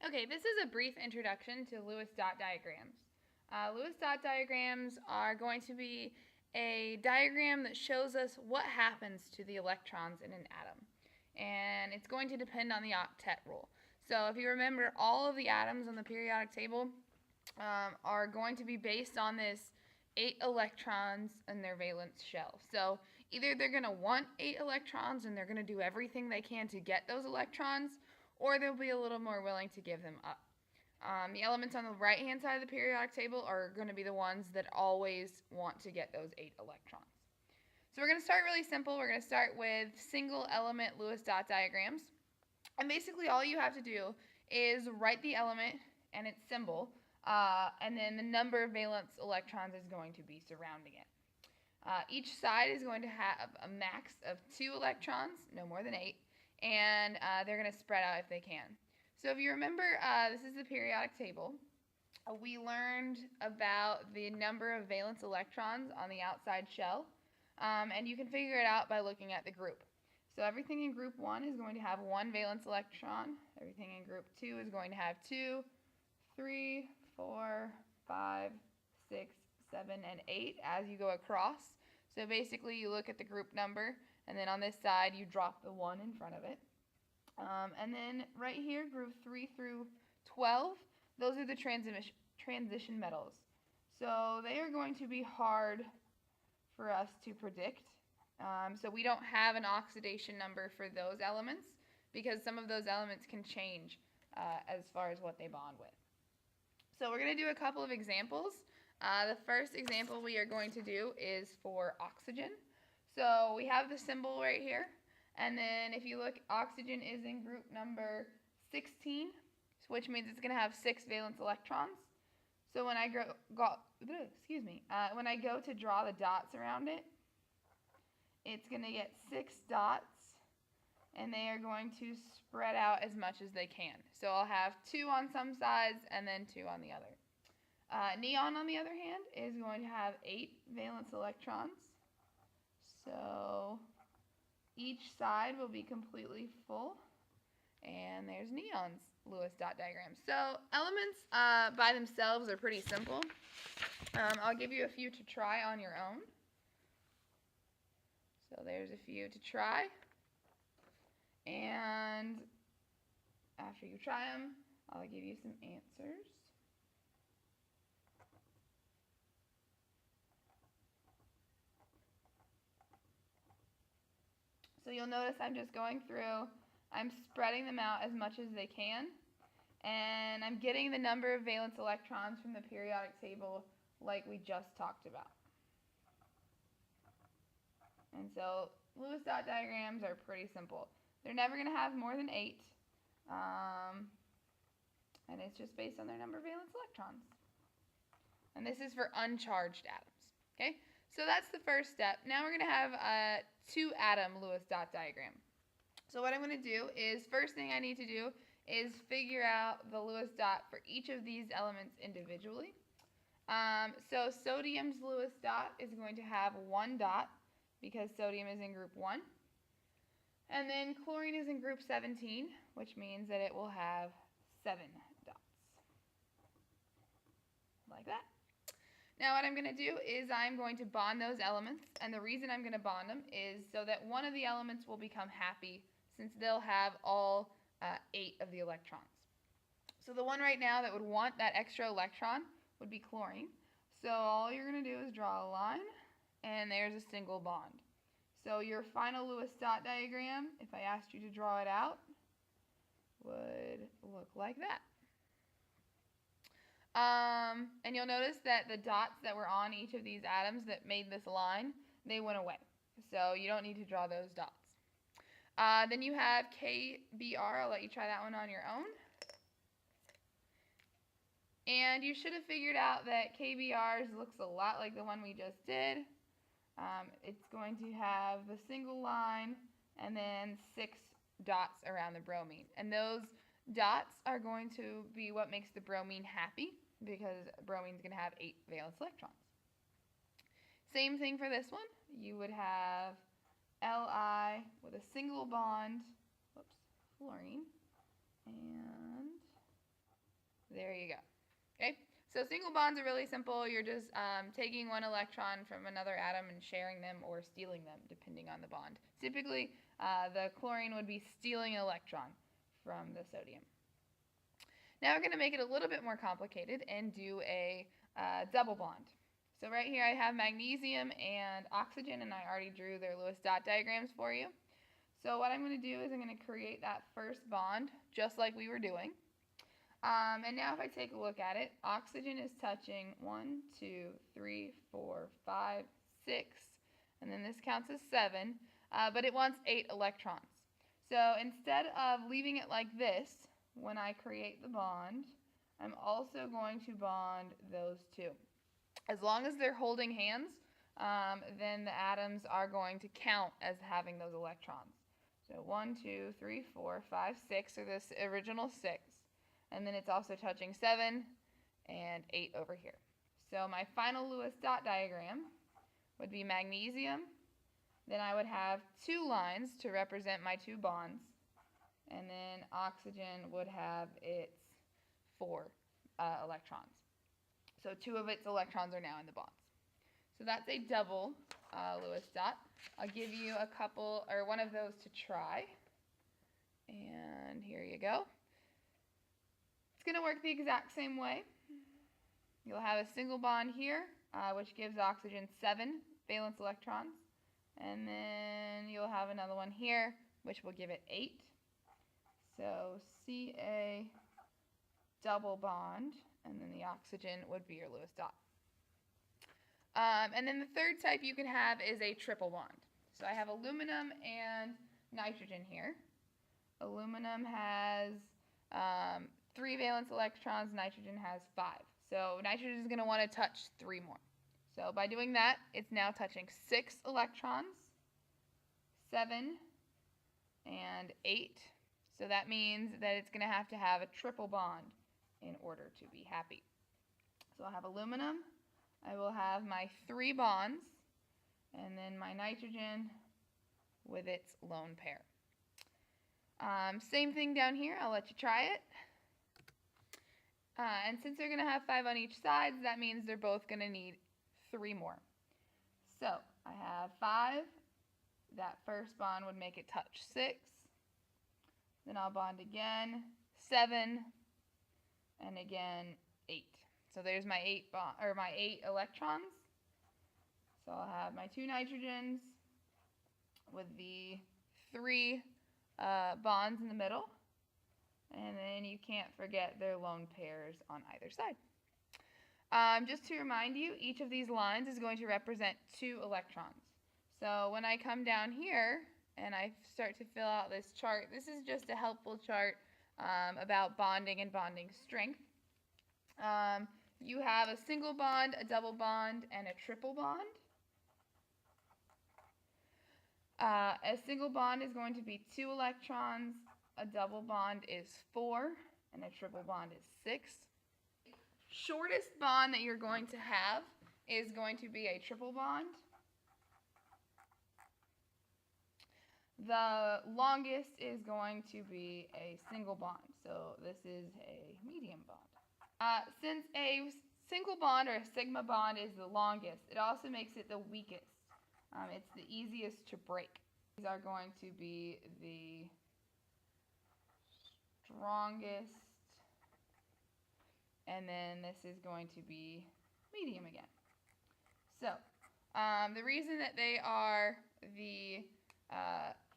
Okay, this is a brief introduction to Lewis dot diagrams. Lewis dot diagrams are going to be a diagram that shows us what happens to the electrons in an atom. And it's going to depend on the octet rule. So if you remember, all of the atoms on the periodic table are going to be based on this 8 electrons in their valence shell. So either they're going to want 8 electrons and they're going to do everything they can to get those electrons, or they'll be a little more willing to give them up. The elements on the right-hand side of the periodic table are going to be the ones that always want to get those 8 electrons. So we're going to start really simple. We're going to start with single element Lewis dot diagrams. And basically all you have to do is write the element and its symbol, and then the number of valence electrons is going to be surrounding it. Each side is going to have a max of 2 electrons, no more than 8, and they're going to spread out if they can. So if you remember, this is the periodic table. We learned about the number of valence electrons on the outside shell, and you can figure it out by looking at the group. So everything in group 1 is going to have 1 valence electron. Everything in group 2 is going to have 2, 3, 4, 5, 6, 7, and 8 as you go across. So basically you look at the group number, and then on this side you drop the 1 in front of it. And then right here, group 3 through 12, those are the transition metals. So they are going to be hard for us to predict. So we don't have an oxidation number for those elements because some of those elements can change as far as what they bond with. So we're going to do a couple of examples. The first example we are going to do is for oxygen. So we have the symbol right here. And then if you look, oxygen is in group number 16, which means it's going to have 6 valence electrons. So when I when I go to draw the dots around it, it's going to get 6 dots, and they are going to spread out as much as they can. So I'll have 2 on some sides and then 2 on the other. Neon, on the other hand, is going to have 8 valence electrons. So each side will be completely full, and there's neon's Lewis dot diagram. So elements by themselves are pretty simple. I'll give you a few to try on your own. So there's a few to try, and after you try them, I'll give you some answers. So you'll notice I'm just going through, I'm spreading them out as much as they can, and I'm getting the number of valence electrons from the periodic table like we just talked about. And so Lewis dot diagrams are pretty simple. They're never going to have more than 8, and it's just based on their number of valence electrons. And this is for uncharged atoms. Okay, so that's the first step. Now we're going to have a 2-atom Lewis dot diagram. So what I'm going to do is, first thing I need to do is figure out the Lewis dot for each of these elements individually. So sodium's Lewis dot is going to have 1 dot because sodium is in group 1. And then chlorine is in group 17, which means that it will have 7 dots. Like that. Now what I'm going to do is I'm going to bond those elements, and the reason I'm going to bond them is so that one of the elements will become happy since they'll have all 8 of the electrons. So the one right now that would want that extra electron would be chlorine. So all you're going to do is draw a line, and there's a single bond. So your final Lewis dot diagram, if I asked you to draw it out, would look like that. And you'll notice that the dots that were on each of these atoms that made this line, they went away. So you don't need to draw those dots. Then you have KBr. I'll let you try that one on your own. And you should have figured out that KBr's looks a lot like the one we just did. It's going to have the single line and then 6 dots around the bromine. And those dots are going to be what makes the bromine happy, because bromine's going to have 8 valence electrons. Same thing for this one. You would have Li with a single bond, fluorine, and There you go. Okay, so single bonds are really simple. You're just taking one electron from another atom and sharing them or stealing them, depending on the bond. Typically, the chlorine would be stealing an electron from the sodium. Now we're going to make it a little bit more complicated and do a double bond. So right here I have magnesium and oxygen, and I already drew their Lewis dot diagrams for you. So what I'm going to do is I'm going to create that first bond just like we were doing. And now if I take a look at it, oxygen is touching 1, 2, 3, 4, 5, 6, and then this counts as 7, but it wants 8 electrons. So instead of leaving it like this, when I create the bond, I'm also going to bond those two. As long as they're holding hands, then the atoms are going to count as having those electrons. So 1, 2, 3, 4, 5, 6 are this original 6. And then it's also touching 7 and 8 over here. So my final Lewis dot diagram would be magnesium. Then I would have 2 lines to represent my 2 bonds. And then oxygen would have its 4 electrons. So 2 of its electrons are now in the bonds. So that's a double Lewis dot. I'll give you a couple, or one of those to try. And here you go. It's going to work the exact same way. You'll have a single bond here, which gives oxygen 7 valence electrons. And then you'll have another one here, which will give it 8. So Ca double bond, and then the oxygen would be your Lewis dot. And then the third type you can have is a triple bond. So I have aluminum and nitrogen here. Aluminum has 3 valence electrons, nitrogen has 5. So nitrogen is going to want to touch 3 more. So by doing that, it's now touching 6 electrons, 7, and 8. So that means that it's going to have a triple bond in order to be happy. So I'll have aluminum, I will have my 3 bonds, and then my nitrogen with its lone pair. Same thing down here, I'll let you try it. And since they're going to have 5 on each side, that means they're both going to need 3 more. So I have 5, that first bond would make it touch 6. Then I'll bond again, 7, and again 8. So there's my 8 electrons. So I'll have my 2 nitrogens with the 3 bonds in the middle, and then you can't forget their lone pairs on either side. Just to remind you, each of these lines is going to represent 2 electrons. So when I come down here and I start to fill out this chart, this is just a helpful chart about bonding and bonding strength. You have a single bond, a double bond, and a triple bond. A single bond is going to be 2 electrons, a double bond is 4, and a triple bond is 6. Shortest bond that you're going to have is going to be a triple bond. The longest is going to be a single bond, so this is a medium bond. Since a single bond or a sigma bond is the longest, it also makes it the weakest. It's the easiest to break. These are going to be the strongest, and then this is going to be medium again. So the reason that they are the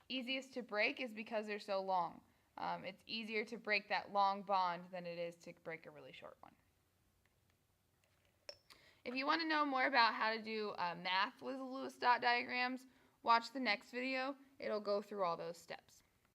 easiest to break is because they're so long. It's easier to break that long bond than it is to break a really short one. If you want to know more about how to do math with Lewis dot diagrams, watch the next video. It'll go through all those steps.